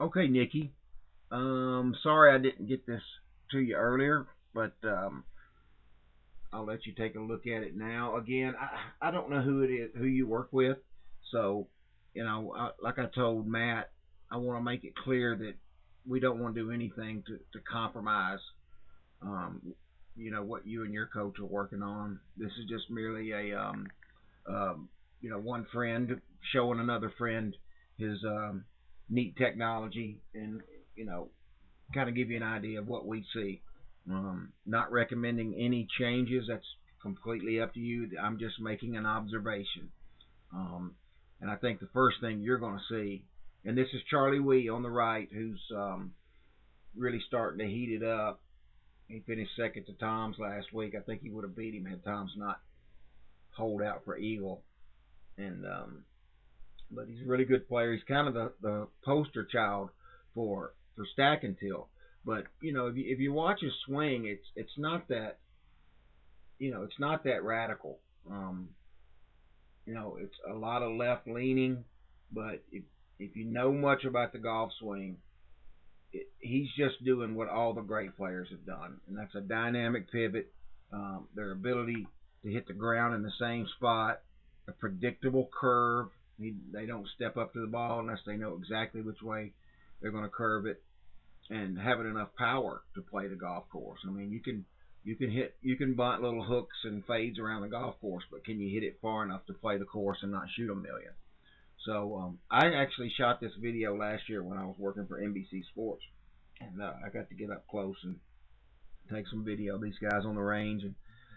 Okay, Nikki. Sorry I didn't get this to you earlier, but I'll let you take a look at it now. Again, I don't know who it is, who you work with, so like I told Matt, I want to make it clear that we don't want to do anything to compromise, um, what you and your coach are working on. This is just merely a one friend showing another friend his neat technology, and you know, kind of give you an idea of what we see. Not recommending any changes. That's completely up to you. I'm just making an observation. Um, and I think the first thing you're going to see, and this is Charlie Wee on the right, who's really starting to heat it up. He finished second to Tom's last week. I think he would have beat him had Tom's not hold out for Eagle. And but he's a really good player. He's kind of the poster child for stack and tilt. But if you watch his swing, it's not that it's not that radical. Um, it's a lot of left leaning, but if you know much about the golf swing, he's just doing what all the great players have done, and that's a dynamic pivot, their ability to hit the ground in the same spot, a predictable curve. They don't step up to the ball unless they know exactly which way they're going to curve it, and having enough power to play the golf course. I mean, you can bunt little hooks and fades around the golf course, but can you hit it far enough to play the course and not shoot a million? So I actually shot this video last year when I was working for NBC Sports, and I got to get up close and take some video of these guys on the range. And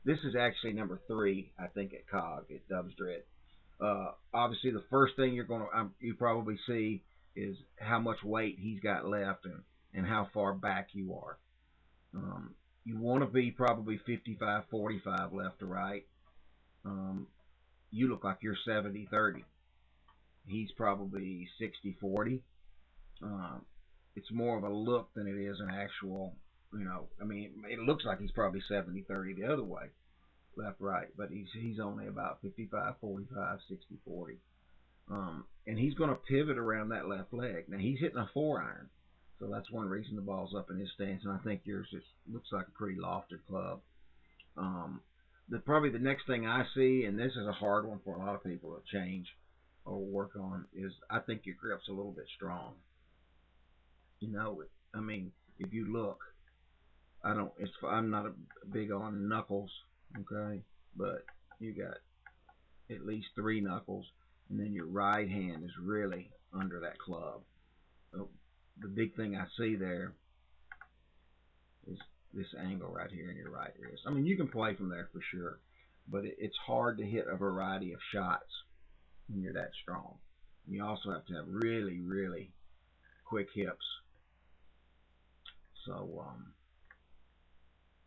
this is actually number three, I think, at COG at Dub's Dread. Obviously, the first thing you probably see is how much weight he's got left, and how far back you are. Um, you want to be probably 55-45 left to right. Um, you look like you're 70-30. He's probably 60-40. Um, it's more of a look than it is an actual, I mean, it looks like he's probably 70-30 the other way, left right, but he's only about 55-45, 60-40. And he's going to pivot around that left leg. Now he's hitting a 4 iron, so that's one reason the ball's up in his stance. And I think yours just looks like a pretty lofted club. Um, probably the next thing I see, and this is a hard one for a lot of people to change or work on, is I think your grip's a little bit strong. I mean, if you look, I'm not a big on knuckles, okay, but you got at least three knuckles, and then your right hand is really under that club. So the big thing I see there is this angle right here in your right wrist. I mean, you can play from there for sure, but it's hard to hit a variety of shots when you're that strong. You also have to have really, really quick hips. So,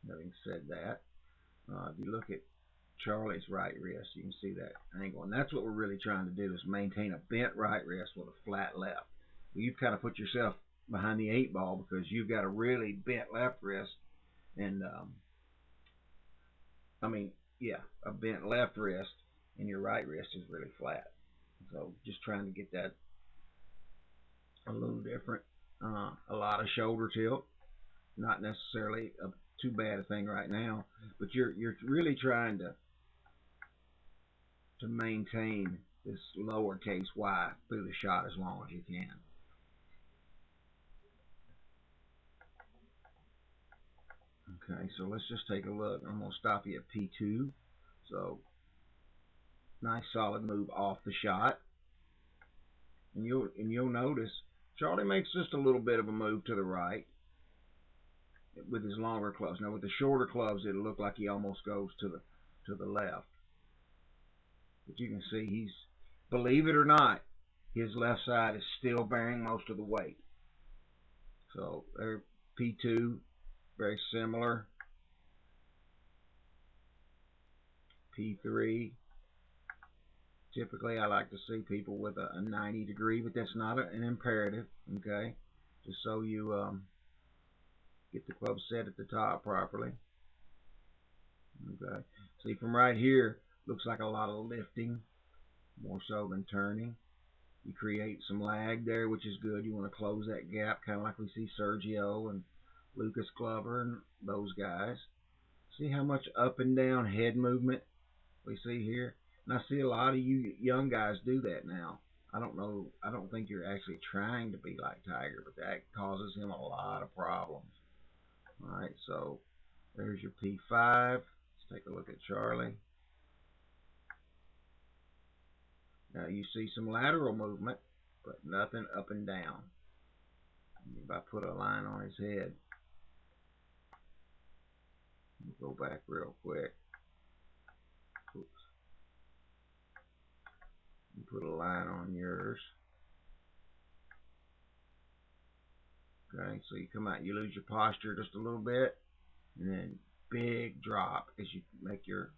having said that, if you look at Charlie's right wrist, you can see that angle. And that's what we're really trying to do, is maintain a bent right wrist with a flat left. You've kind of put yourself behind the eight ball because you've got a really bent left wrist. And, I mean, yeah, a bent left wrist, and your right wrist is really flat. So just trying to get that a little different. A lot of shoulder tilt, not necessarily too bad a thing right now, but you're really trying to maintain this lowercase y through the shot as long as you can. Okay, so let's just take a look. I'm going to stop you at P2. So nice solid move off the shot. And you'll notice Charlie makes just a little bit of a move to the right with his longer clubs. Now with the shorter clubs, it'll look like he almost goes to the left. But you can see believe it or not, his left side is still bearing most of the weight. So there, P2, very similar. P3, typically I like to see people with a 90 degree, but that's not an imperative, okay? Just so you get the club set at the top properly. Okay, see from right here, looks like a lot of lifting, more so than turning. You create some lag there, which is good. You want to close that gap, kind of like we see Sergio and Lucas Glover and those guys. See how much up and down head movement we see here? And I see a lot of you young guys do that now. I don't know. I don't think you're actually trying to be like Tiger, but that causes him a lot of problems. All right, so there's your P5. Let's take a look at Charlie. Now you see some lateral movement, but nothing up and down. If I put a line on his head, we'll go back real quick. Oops. And put a line on yours. Okay, so you come out, you lose your posture just a little bit, and then big drop as you make your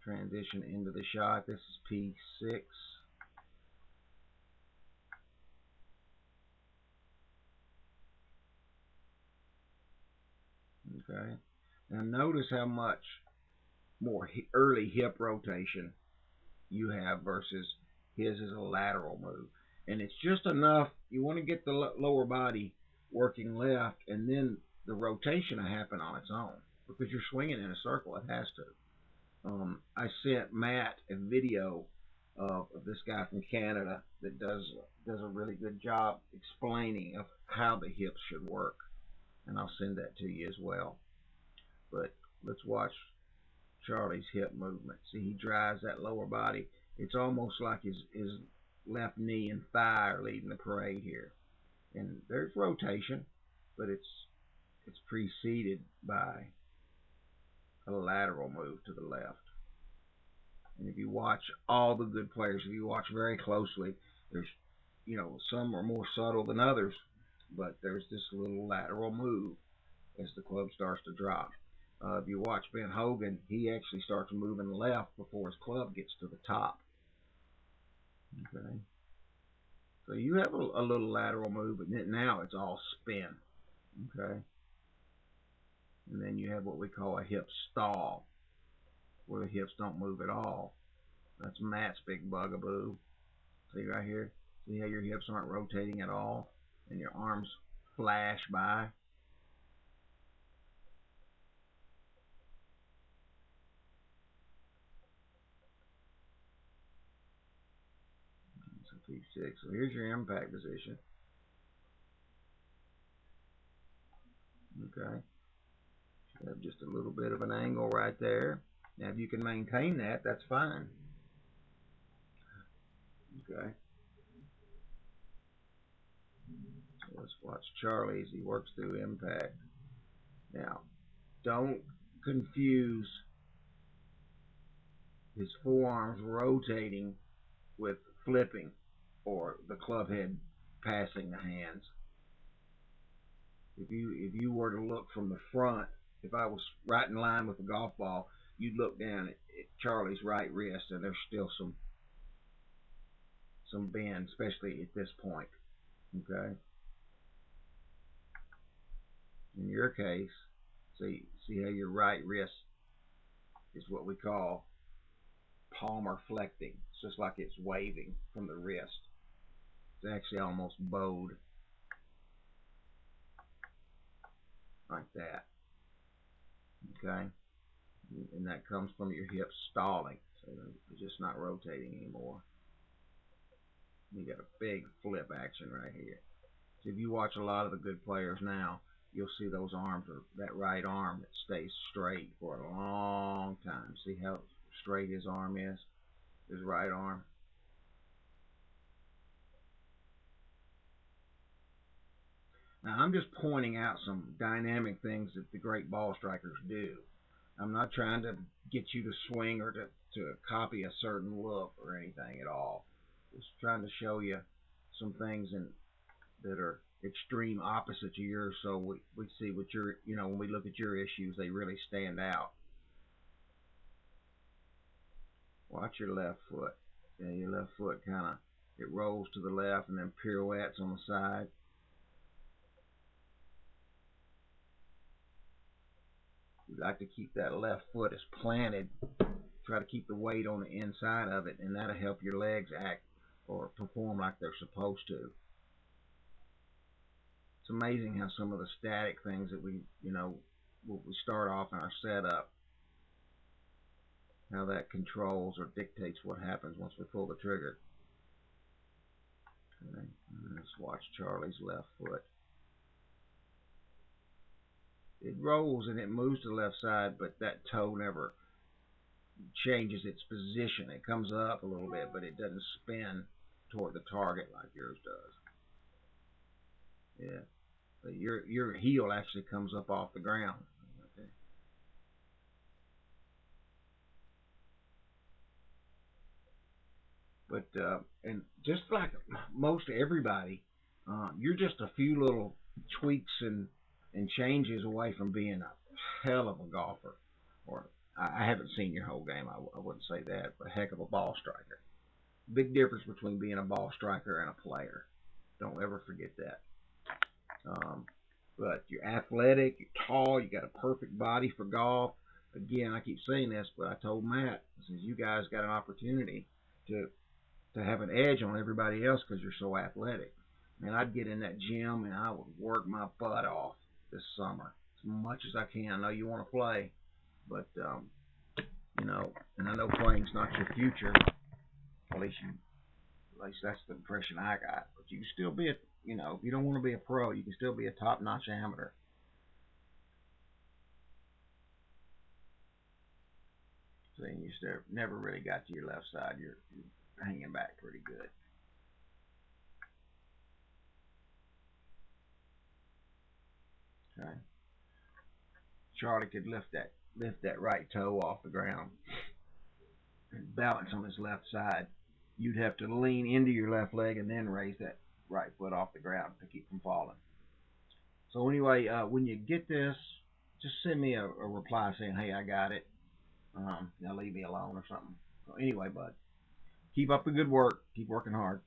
transition into the shot. This is P6. Okay, now notice how much more early hip rotation you have versus his is a lateral move. And it's just enough. You want to get the lower body working left, and then the rotation will happen on its own because you're swinging in a circle. It has to. I sent Matt a video of this guy from Canada that does a really good job explaining of how the hips should work, and I'll send that to you as well. But let's watch Charlie's hip movement. See, he drives that lower body. It's almost like his left knee and thigh are leading the parade here. And there's rotation, but it's preceded by a lateral move to the left. And if you watch all the good players, if you watch very closely, there's, some are more subtle than others, but there's this little lateral move as the club starts to drop. If you watch Ben Hogan, he actually starts moving left before his club gets to the top. Okay. So you have a little lateral move, but now it's all spin. Okay. And then you have what we call a hip stall, where the hips don't move at all. That's Matt's big bugaboo. See right here? See how your hips aren't rotating at all? And your arms flash by? So P6. So here's your impact position. Okay. You have just a little bit of an angle right there. Now if you can maintain that, that's fine. Okay. So let's watch Charlie as he works through impact. Now, don't confuse his forearms rotating with flipping or the club head passing the hands. If you were to look from the front, if I was right in line with the golf ball, you'd look down at Charlie's right wrist, and there's still some bend, especially at this point. Okay. In your case, see how your right wrist is what we call palmar flecting. It's just like it's waving from the wrist. It's actually almost bowed like that. Okay, and that comes from your hips stalling, so they're just not rotating anymore. You got a big flip action right here. So if you watch a lot of the good players now, you'll see those arms, or that right arm that stays straight for a long time. See how straight his arm is, his right arm. Now I'm just pointing out some dynamic things that the great ball strikers do. I'm not trying to get you to swing or to copy a certain look or anything at all. Just trying to show you some things that are extreme opposite to yours, so we see what your, when we look at your issues, they really stand out. Watch your left foot. Yeah, your left foot it rolls to the left and then pirouettes on the side. You like to keep that left foot as planted. Try to keep the weight on the inside of it, and that'll help your legs act or perform like they're supposed to. It's amazing how some of the static things that we start off in our setup, how that controls or dictates what happens once we pull the trigger. Okay. Let's watch Charlie's left foot. It rolls and it moves to the left side, but that toe never changes its position. It comes up a little bit, but it doesn't spin toward the target like yours does. Yeah. But your heel actually comes up off the ground. Okay. But and just like most everybody, you're just a few little tweaks and changes away from being a hell of a golfer. Or I haven't seen your whole game. I wouldn't say that, but a heck of a ball striker. Big difference between being a ball striker and a player. Don't ever forget that. Um, but you're athletic, you're tall, you got a perfect body for golf. Again, I keep saying this, but I told Matt, I says, you guys got an opportunity to have an edge on everybody else because you're so athletic. Man, I'd get in that gym and I would work my butt off this summer as much as I can. I know you want to play, but and I know playing's not your future. At least that's the impression I got. But you can still be if you don't want to be a pro, you can still be a top-notch amateur. So you never really got to your left side. You're hanging back pretty good. Okay. Charlie could lift that right toe off the ground and balance on his left side. You'd have to lean into your left leg and then raise that right foot off the ground to keep from falling. So anyway, when you get this, just send me a reply saying, "Hey, I got it." Now leave me alone or something. So anyway, bud, keep up the good work. Keep working hard.